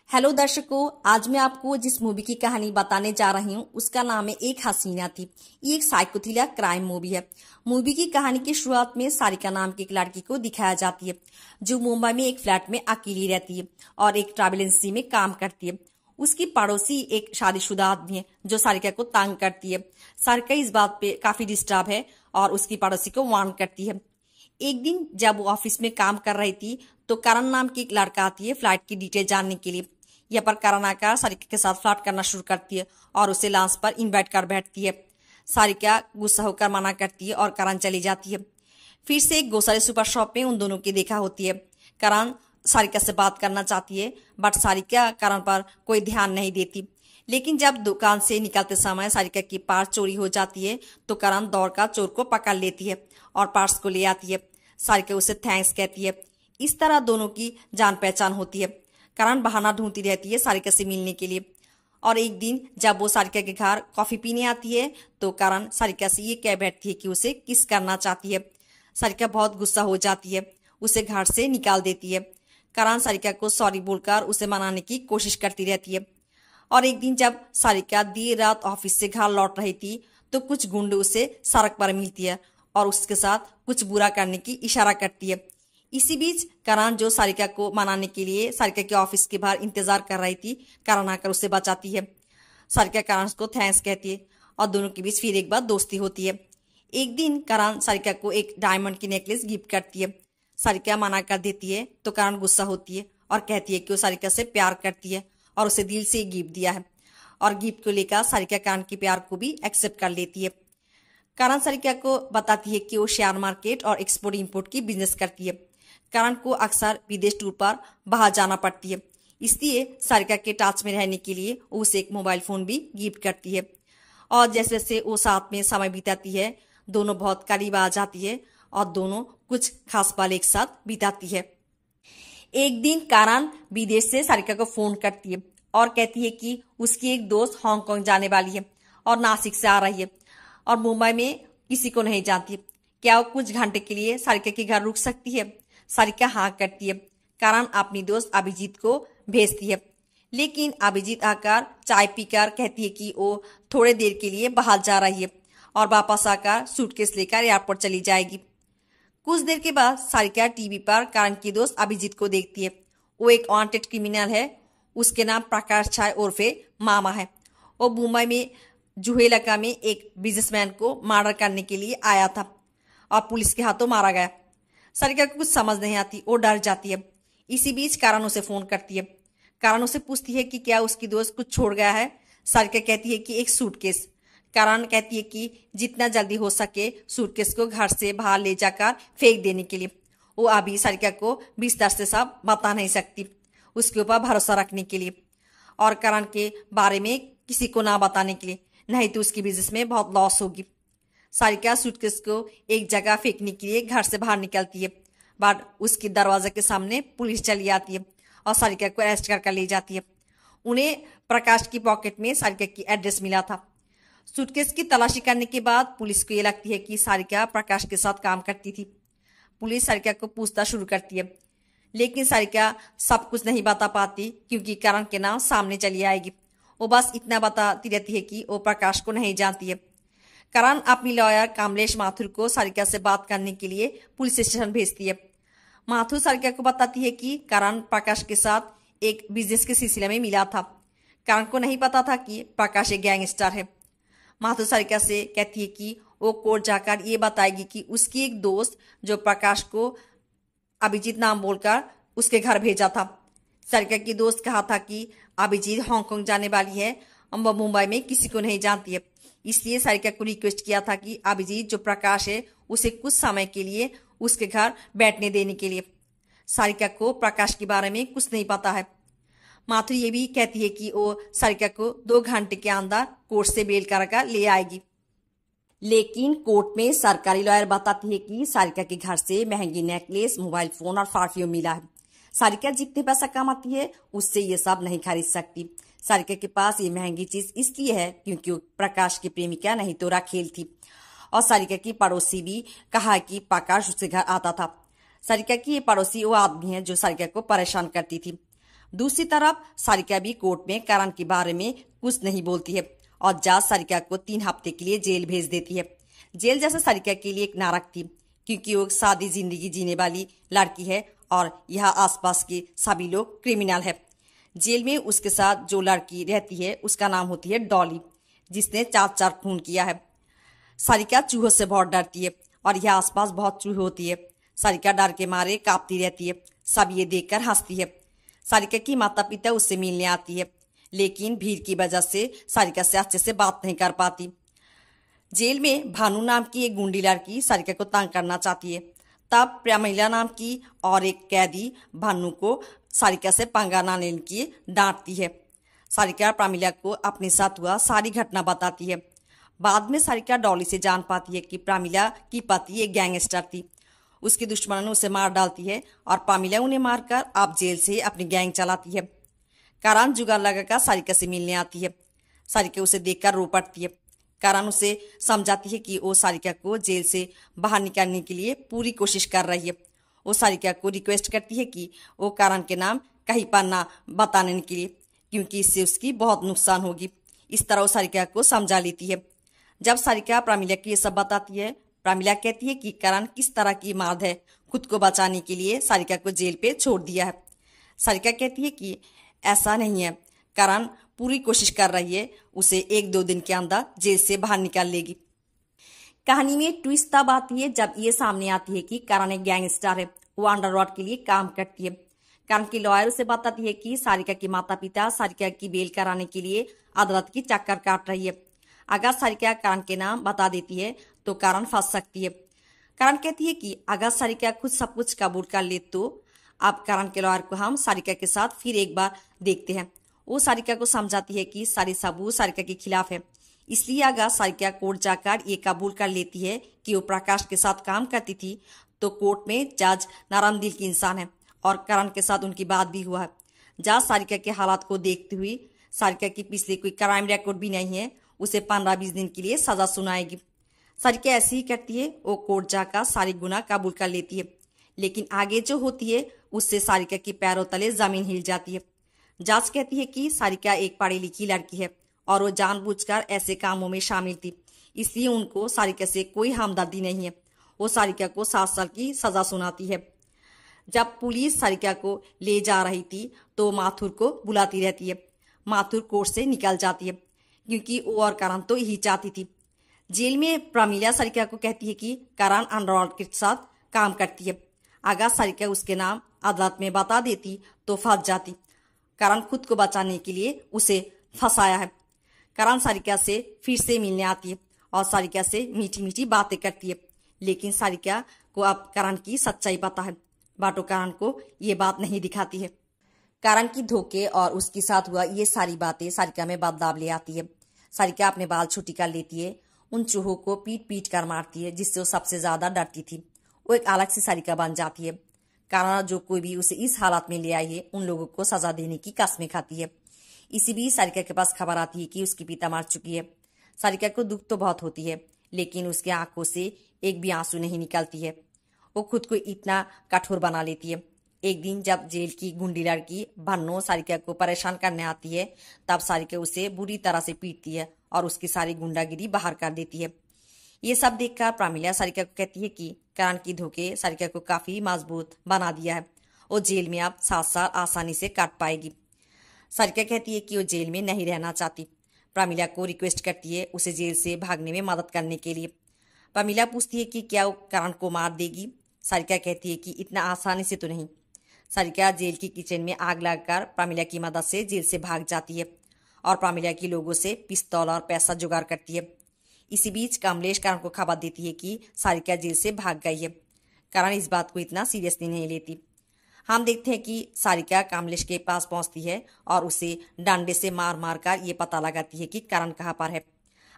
Hello दर्शकों, आज मैं आपको जिस मूवी की कहानी बताने जा रही हूँ उसका नाम है एक हसीना थी। ये एक साइको थ्रिलर क्राइम मूवी है। मूवी की कहानी की शुरुआत में सारिका नाम की एक लड़की को दिखाया जाती है जो मुंबई में एक फ्लैट में अकेली रहती है और एक ट्रैवल एजेंसी में काम करती है। उसकी पड़ोसी एक शादीशुदा आदमी है जो सारिका को तंग करती है। सारिका इस बात पे काफी डिस्टर्ब है और उसकी पड़ोसी को वार्न करती है। एक दिन जब वो ऑफिस में काम कर रही थी तो करण नाम की एक लड़का आती है फ्लैट की डिटेल जानने के लिए। यहाँ पर करण आकर सारिका के साथ फ्लर्ट करना शुरू करती है और उसे लंच पर इनवाइट कर बैठती है। सारिका गुस्सा होकर मना करती है और करण चली जाती है। फिर से एक ग्रोसरी सुपर शॉप में उन दोनों की देखा होती है। करण सारिका से बात करना चाहती है बट सारिका करण पर कोई ध्यान नहीं देती। लेकिन जब दुकान से निकलते समय सारिका की पर्स चोरी हो जाती है तो करण दौड़कर चोर को पकड़ लेती है और पर्स को ले आती है। सारिका उसे थैंक्स कहती है। इस तरह दोनों की जान पहचान होती है। करण बहाना ढूंढती रहती है सारिका से मिलने के लिए और एक दिन जब वो सारिका के घर कॉफी पीने आती है तो करण सारिका से ये कह बैठती है कि उसे किस करना चाहती है। सारिका बहुत गुस्सा हो जाती है, उसे घर से निकाल देती है। करण सारिका को सॉरी बोलकर उसे मनाने की कोशिश करती रहती है और एक दिन जब सारिका देर रात ऑफिस से घर लौट रही थी तो कुछ गुंडे उसे सड़क पर मिलती है और उसके साथ कुछ बुरा करने की इशारा करती है। इसी बीच करण जो सारिका को मनाने के लिए सारिका के ऑफिस के बाहर इंतजार कर रही थी, करण आकर उसे बचाती है। सारिका करण को थैंक्स कहती है और दोनों के बीच फिर एक बार दोस्ती होती है। एक दिन करण सारिका को एक डायमंड की नेकलेस गिफ्ट करती है। सारिका मना कर देती है तो करण गुस्सा होती है और कहती है कि वो सारिका से प्यार करती है और उसे दिल से गिफ्ट दिया है और गिफ्ट को लेकर सारिका करण के प्यार को भी एक्सेप्ट कर लेती है। करण सारिका को बताती है कि वो शेयर मार्केट और एक्सपोर्ट इंपोर्ट की बिजनेस करती है। करण को अक्सर विदेश टूर पर बाहर जाना पड़ती है, इसलिए सारिका के टच में रहने के लिए वो उसे एक मोबाइल फोन भी गिफ्ट करती है और जैसे जैसे वो साथ में समय बिताती है दोनों बहुत करीब आ जाती है और दोनों कुछ खास पल एक साथ बिताती है। एक दिन करण विदेश से सारिका को फोन करती है और कहती है कि उसकी एक दोस्त हांगकांग जाने वाली है और नासिक से आ रही है और मुंबई में किसी को नहीं जानती। क्या वो कुछ घंटे के लिए सारिका के घर रुक सकती है? सारिका हाँ करती है। करण अपनी दोस्त अभिजीत को भेजती है लेकिन अभिजीत आकर चाय पीकर कहती है कि वो थोड़े देर के लिए बाहर जा रही है और वापस आकर सूटकेस लेकर एयरपोर्ट चली जाएगी। कुछ देर के बाद सारिका टीवी पर करण की दोस्त अभिजीत को देखती है। वो एक वांटेड क्रिमिनल है, उसके नाम प्रकाश छाय उर्फे मामा है। वो मुंबई में जुहू इलाका में एक बिजनेसमैन को मर्डर करने के लिए आया था और पुलिस के हाथों मारा गया। सारिका को कुछ समझ नहीं आती, वो डर जाती है। इसी बीच करण उसे फोन करती है। करण उसे पूछती है कि क्या उसकी दोस्त कुछ छोड़ गया है। सारिका कहती है कि एक सूटकेस। करण कहती है कि जितना जल्दी हो सके सूटकेस को घर से बाहर ले जाकर फेंक देने के लिए। वो अभी सारिका को बिस्तर से सब बता नहीं सकती, उसके ऊपर भरोसा रखने के लिए और करण के बारे में किसी को ना बताने के लिए, नहीं तो उसकी बिजनेस में बहुत लॉस होगी। सारिका सूटकेस को एक जगह फेंकने के लिए घर से बाहर निकलती है बट उसके दरवाजे के सामने पुलिस चली आती है और सारिका को अरेस्ट कर ले जाती है। उन्हें प्रकाश की पॉकेट में सारिका की एड्रेस मिला था। सूटकेस की तलाशी करने के बाद पुलिस को ये लगती है कि सारिका प्रकाश के साथ काम करती थी। पुलिस सारिका को पूछताछ शुरू करती है लेकिन सारिका सब कुछ नहीं बता पाती क्योंकि करण के नाम सामने चली आएगी। वो बस इतना बताती रहती है कि वो प्रकाश को नहीं जानती है। करण अपनी लॉयर कमलेश माथुर को सारिका से बात करने के लिए पुलिस स्टेशन भेजती है। माथुर सारिका को बताती है कि करण प्रकाश के साथ एक बिजनेस के सिलसिले में मिला था। करण को नहीं पता था कि प्रकाश एक गैंगस्टर है। माथुर सारिका से कहती है कि वो कोर्ट जाकर ये बताएगी कि उसकी एक दोस्त जो प्रकाश को अभिजीत नाम बोलकर उसके घर भेजा था। सारिका की दोस्त कहा था कि अभिजीत हांगकांग जाने वाली है, वो मुंबई में किसी को नहीं जानती है, इसलिए सारिका को रिक्वेस्ट किया था कि अभिजीत जो प्रकाश है उसे कुछ समय के लिए उसके घर बैठने देने के लिए। सारिका को प्रकाश के बारे में कुछ नहीं पता है। माथुर ये भी कहती है कि वो सारिका को 2 घंटे के अंदर कोर्ट से बेल कर ले आएगी। लेकिन कोर्ट में सरकारी लॉयर बताती है कि सारिका के घर से महंगी नेकलेस, मोबाइल फोन और परफ्यूम मिला है। सारिका जितने पैसा कमाती है उससे ये सब नहीं खरीद सकती। सारिका के पास ये महंगी चीज इसलिए है क्योंकि वो प्रकाश की प्रेमिका नहीं तो राखेल थी और सारिका की पड़ोसी भी कहा कि प्रकाश उसके घर आता था। सारिका की ये पड़ोसी वो आदमी है जो सारिका को परेशान करती थी। दूसरी तरफ सारिका भी कोर्ट में करण के बारे में कुछ नहीं बोलती है और जज सारिका को 3 हफ्ते के लिए जेल भेज देती है। जेल जैसे सारिका के लिए एक नरक थी, क्योंकि वो सादी जिंदगी जीने वाली लड़की है और यहाँ आसपास के सभी लोग क्रिमिनल है। जेल में उसके साथ जो लड़की रहती है उसका नाम होती है डॉली, जिसने 4 खून किया है। सारिका चूहों से बहुत डरती है और यहाँ आसपास बहुत चूहे होती है। सारिका डर के मारे कांपती रहती है। सब ये देखकर हंसती है। सारिका की माता पिता उससे मिलने आती है, लेकिन भीड़ की वजह से सारिका से अच्छे से बात नहीं कर पाती। जेल में भानु नाम की एक गुंडी लड़की सारिका को तंग करना चाहती है। तब प्रेमिला नाम की और एक कैदी भानु को सारिका से पंगा ना लेने की डांटती है। सारिका प्रेमिला को अपने साथ हुआ सारी घटना बताती है। बाद में सारिका डॉली से जान पाती है कि प्रेमिला की पति एक गैंगस्टर थी। उसके दुश्मनों ने उसे मार डालती है और प्रेमिला उन्हें मारकर अब जेल से अपनी गैंग चलाती है। करण जुगाड़ लगाकर सारिका से मिलने आती है। सारिका उसे देखकर रो पड़ती है। करण उसे समझाती है कि वो सारिका को जेल से बाहर निकालने के लिए पूरी कोशिश कर रही है। वो सारिका को रिक्वेस्ट करती है कि वो करण के नाम कहीं पर ना बताने के लिए, क्योंकि इससे उसकी बहुत नुकसान होगी। इस तरह वो सारिका को समझा लेती है। जब सारिका प्रेमिला को ये सब बताती है, प्रेमिला कहती है कि करण किस तरह की मर्द है, खुद को बचाने के लिए सारिका को जेल पे छोड़ दिया है। सारिका कहती है कि ऐसा नहीं है, करण पूरी कोशिश कर रही है, उसे 1-2 दिन के अंदर जेल से बाहर निकाल लेगी। कहानी में ट्विस्ट तब आती है जब ये सामने आती है कि करण एक गैंगस्टर है। वो अंडरवर्ल्ड के लिए काम करती है। करण की लॉयर उसे बताती है कि सारिका के माता पिता सारिका की बेल कराने के लिए अदालत की चक्कर काट रही है। अगर सारिका करण के नाम बता देती है तो करण फंस सकती है। करण कहती है कि अगर सारिका खुद सब कुछ कबूल कर ले तो अब करण के लॉयर को हम सारिका के साथ फिर एक बार देखते हैं। वो सारिका को समझाती है कि सारे सबूत सारिका के खिलाफ है, इसलिए अगर सारिका कोर्ट जाकर ये कबूल कर लेती है कि वो प्रकाश के साथ काम करती थी तो कोर्ट में जज नरम दिल की इंसान है और करण के साथ उनकी बात भी हुआ है। जज सारिका के हालात को देखते हुए सारिका की पिछले कोई क्राइम रिकॉर्ड भी नहीं है, उसे 15-20 दिन के लिए सजा सुनाएगी। सारिका ऐसे ही करती है, वो कोर्ट जाकर सारी गुनाह कबूल कर लेती है, लेकिन आगे जो होती है उससे सारिका की पैरों तले जमीन हिल जाती है। जज कहती है कि सारिका एक पढ़ी लिखी लड़की है और वो जानबूझकर ऐसे कामों में शामिल थी, इसलिए उनको सारिका से कोई हमदर्दी नहीं है। वो सारिका को 7 साल की सजा सुनाती है। जब पुलिस सारिका को ले जा रही थी तो माथुर को बुलाती रहती है। माथुर कोर्ट से निकल जाती है क्योंकि वो और करण तो यही चाहती थी। जेल में प्रेमिला सारिका को कहती है कि करण अंडरवर्ल्ड के साथ काम करती है। अगर सारिका उसके नाम अदालत में बता देती तो फंस जाती। करण खुद को बचाने के लिए उसे फंसाया है। करण सारिका से फिर से मिलने आती है और सारिका से मीठी मीठी बातें करती है, लेकिन सारिका को अब करण की सच्चाई पता है, बट करण को ये बात नहीं दिखाती है। करण की धोखे और उसके साथ हुआ ये सारी बातें सारिका में बदलाव ले आती है। सारिका अपने बाल छुट्टी कर लेती है, उन चूहों को पीट पीट कर मारती है जिससे वो सबसे ज्यादा डरती थी। वो एक अलग सी सारिका बन जाती है। करण जो कोई भी उसे इस हालत में ले आई है उन लोगों को सजा देने की कस्में खाती है। इसी बीच सारिका के पास खबर आती है कि उसकी पिता मर चुकी है। सारिका को दुख तो बहुत होती है, लेकिन उसके आंखों से एक भी आंसू नहीं निकलती है। वो खुद को इतना कठोर बना लेती है। एक दिन जब जेल की गुंडी लड़की भन्नो सारिका को परेशान करने आती है, तब सारिका उसे बुरी तरह से पीटती है और उसकी सारी गुंडागिरी बाहर कर देती है। ये सब देखकर प्रेमिला सारिका को कहती है कि करण की धोखे सारिका को काफी मजबूत बना दिया है। वो जेल में अब 7 साल आसानी से काट पाएगी। सारिका कहती है कि वो जेल में नहीं रहना चाहती। प्रेमिला को रिक्वेस्ट करती है उसे जेल से भागने में मदद करने के लिए। प्रेमिला पूछती है कि क्या वो करण को मार देगी। सारिका कहती है कि इतना आसानी से तो नहीं। सारिका जेल की किचन में आग लगाकर प्रेमिला की मदद से जेल से भाग जाती है और प्रेमिला के लोगों से पिस्तौल और पैसा जुगाड़ करती है। इसी बीच कमलेश करण को खबर देती है कि सारिका जेल से भाग गई है। करण इस बात को इतना सीरियसली नहीं लेती। हम देखते हैं कि सारिका कमलेश के पास पहुंचती है और उसे डंडे से मार मार कर ये पता लगाती है कि करण कहाँ पर है।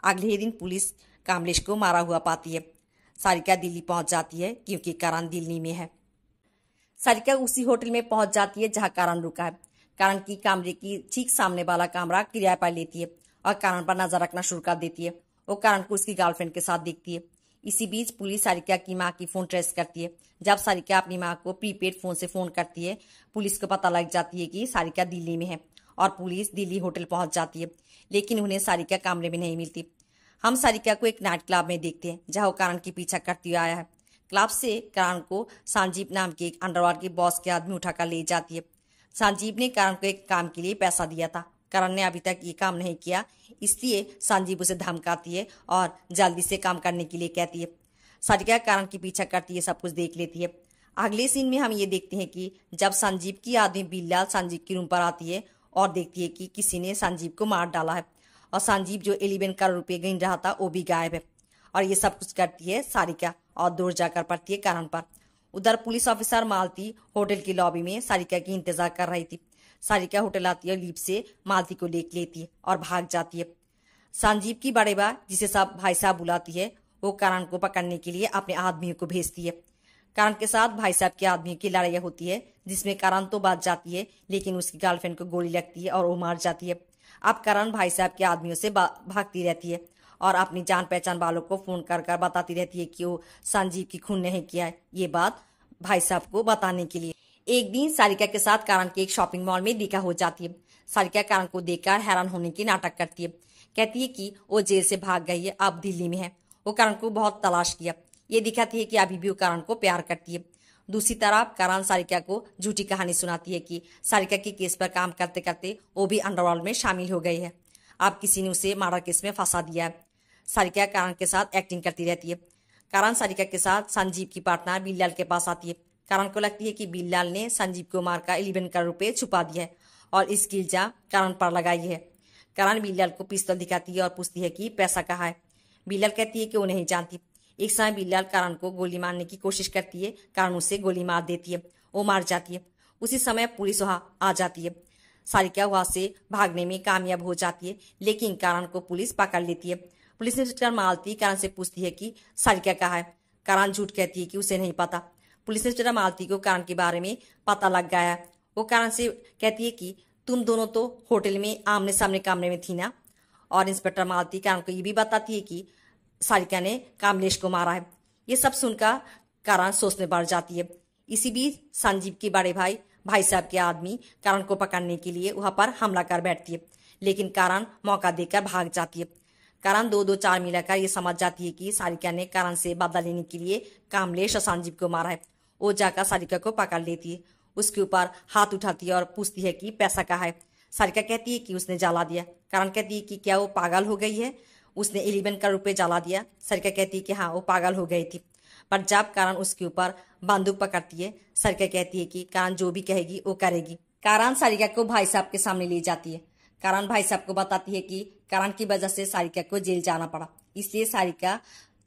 अगले ही दिन पुलिस कमलेश को मारा हुआ पाती है। सारिका दिल्ली पहुंच जाती है क्योंकि करण दिल्ली में है। सारिका उसी होटल में पहुंच जाती है जहां करण रुका है। करण की कमरे की ठीक सामने वाला कमरा किराए पर लेती है और करण पर नजर रखना शुरू कर देती है। वो करण को उसकी गर्लफ्रेंड के साथ देखती है। इसी बीच पुलिस सारिका की मां की फोन ट्रेस करती है। जब सारिका अपनी मां को प्रीपेड फोन से फोन करती है, पुलिस को पता लग जाती है कि सारिका दिल्ली में है और पुलिस दिल्ली होटल पहुंच जाती है, लेकिन उन्हें सारिका कमरे में नहीं मिलती। हम सारिका को एक नाइट क्लब में देखते हैं जहां वो करण की पीछा करती हुई आया है। क्लब से करण को संजीव नाम के एक अंडरवर्ल्ड के बॉस के आदमी उठाकर ले जाती है। संजीव ने करण को एक काम के लिए पैसा दिया था। करण ने अभी तक ये काम नहीं किया, इसलिए संजीव उसे धमकाती है और जल्दी से काम करने के लिए कहती है। सारिका करण की पीछा करती है, सब कुछ देख लेती है। अगले सीन में हम ये देखते हैं कि जब संजीव की आदमी बिल्लाल संजीव की रूम पर आती है और देखती है कि किसी ने संजीव को मार डाला है और संजीव जो 11 करोड़ रुपए गिन रहा था वो भी गायब है। और ये सब कुछ करती है सारिका और दूर जाकर पड़ती है करण पर। उधर पुलिस ऑफिसर मालती होटल की लॉबी में सारिका की इंतजार कर रही थी। सारिका होटल आती है और लिफ्ट से मालती को देख लेती है और भाग जाती है। संजीव की बड़े बा, जिसे सब भाई साहब बुलाती है, वो करण को पकड़ने के लिए अपने आदमियों को भेजती है। करण के साथ भाई साहब के आदमियों की लड़ाई होती है, जिसमें करण तो बच जाती है, लेकिन उसकी गर्लफ्रेंड को गोली लगती है और वो मार जाती है। अब करण भाई साहब के आदमियों से भागती रहती है और अपनी जान पहचान वालों को फोन कर कर बताती रहती है कि वो संजीव की खून नहीं किया है, ये बात भाई साहब को बताने के लिए। एक दिन सारिका के साथ करण के एक शॉपिंग मॉल में देखा हो जाती है। सारिका करण को देखकर हैरान होने की नाटक करती है, कहती है कि वो जेल से भाग गई है, अब दिल्ली में है। वो करण को बहुत तलाश किया। ये दिखाती है कि अभी भी वो करण को प्यार करती है। दूसरी तरफ करण सारिका को झूठी कहानी सुनाती है कि सारिका के केस पर काम करते करते वो भी अंडरवर्ल्ड में शामिल हो गई है, अब किसी ने उसे मर्डर केस में फंसा दिया है। सारिका करण के साथ एक्टिंग करती रहती है। करण सारिका के साथ संजीव की पार्टनर बिल्लाल के पास आती है। करण को लगती है कि बिल्लाल ने संजीव को मारकर 11 करोड़ रुपए छुपा दिया है और इसकी इल्जाम करण पर लगाई है। करण बिल्लाल को पिस्तौल दिखाती है और पूछती है कि पैसा कहाँ है। बिल्लाल कहती है कि वो नहीं जानती। एक समय बिल्लाल करण को गोली मारने की कोशिश करती है। करण उसे गोली मार देती है, वो मार जाती है। उसी समय पुलिस वहां आ जाती है। सारिका वहां से भागने में कामयाब हो जाती है, लेकिन करण को पुलिस पकड़ लेती है। पुलिस इंस्पेक्टर मालती करण से पूछती है कि सारिका कहाँ है। करण झूठ कहती है कि उसे नहीं पता। पुलिस इंस्पेक्टर मालती को करण के बारे में पता लग गया है। वो करण से कहती है कि तुम दोनों तो होटल में आमने सामने कमरे में थी ना। और इंस्पेक्टर मालती करण को ये भी बताती है कि सारिका ने कमलेश को मारा है। ये सब सुनकर करण सोचने बढ़ जाती है। इसी बीच संजीव के बड़े भाई साहब के आदमी करण को पकड़ने के लिए वहां पर हमला कर बैठती है, लेकिन करण मौका देकर भाग जाती है। करण 2-2-4 मिलाकर ये समझ जाती है कि सारिका ने करण से बदला लेने के लिए कमलेश और संजीव को मारा है। वो जाकर सारिका को पकड़ लेती है, उसके ऊपर हाथ उठाती है और पूछती है कि पैसा कहाँ है। सारिका कहती है कि उसने जला दिया। करण कहती है कि क्या वो पागल हो गई है, उसने 11 करोड़ रुपए जला दिया। सारिका कहती है कि हाँ, वो पागल हो गई थी। पर जब करण उसके ऊपर बंदूक पकड़ती है, सारिका कहती है कि करण जो भी कहेगी वो करेगी। करण सारिका को भाई साहब के सामने ले जाती है। करण भाई साहब को बताती है कि करण की वजह से सारिका को जेल जाना पड़ा, इसलिए सारिका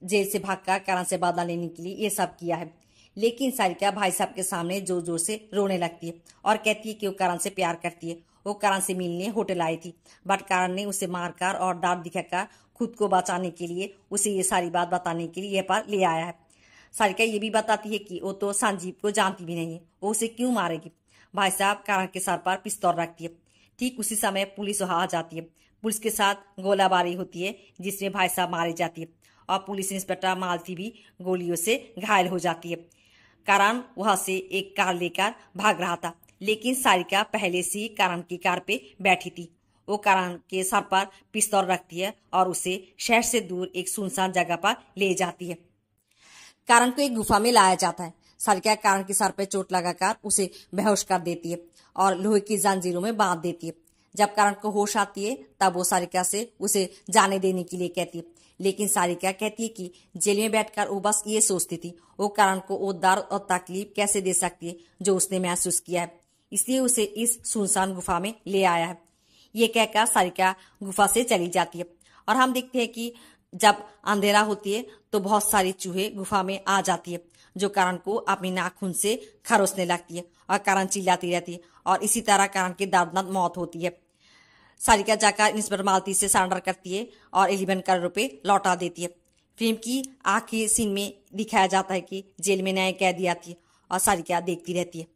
जेल से भागकर करण से बदला लेने के लिए ये सब किया है। लेकिन सारिका भाई साहब के सामने जोर जोर से रोने लगती है और कहती है कि वो करण से प्यार करती है। वो करण से मिलने होटल आई थी, बट करण ने उसे मारकर और डर दिखाकर खुद को बचाने के लिए उसे ये सारी बात बताने के लिए यहाँ पर ले आया है। सारिका ये भी बताती है कि वो तो संजीव को जानती भी नहीं है, वो उसे क्यों मारेगी। भाई साहब करण के सर पर पिस्तौल रखती है। ठीक उसी समय पुलिस वहां आ जाती है। पुलिस के साथ गोलाबारी होती है, जिसमें भाई साहब मारे जाती है और पुलिस इंस्पेक्टर मालती भी गोलियों से घायल हो जाती है। करण वहां से एक कार लेकर भाग रहा था, लेकिन सारिका पहले से ही करण की कार पे बैठी थी। वो करण के सर पर पिस्तौल रखती है और उसे शहर से दूर एक सुनसान जगह पर ले जाती है। करण को एक गुफा में लाया जाता है। सारिका करण के सर पर चोट लगाकर उसे बेहोश कर देती है और लोहे की जंजीरों में बांध देती है। जब करण को होश आती है तब वो सारिका से उसे जाने देने के लिए कहती है, लेकिन सारिका कहती है कि जेल में बैठकर वो बस ये सोचती थी वो करण को वो दर्द और तकलीफ कैसे दे सकती है जो उसने महसूस किया है, इसलिए उसे इस सुनसान गुफा में ले आया है। ये कहकर सारिका गुफा से चली जाती है और हम देखते हैं कि जब अंधेरा होती है तो बहुत सारी चूहे गुफा में आ जाती है, जो करण को अपनी नाखून से खरोचने लगती है और करण चिल्लाती रहती है और इसी तरह करण की दर्दनाक मौत होती है। सारिका जाकर इंस्पेक्टर मालती से सरेंडर करती है और 11 करोड़ रुपए लौटा देती है। फिल्म की आखिरी सीन में दिखाया जाता है कि जेल में नए कैदी आती है और सारिका देखती रहती है।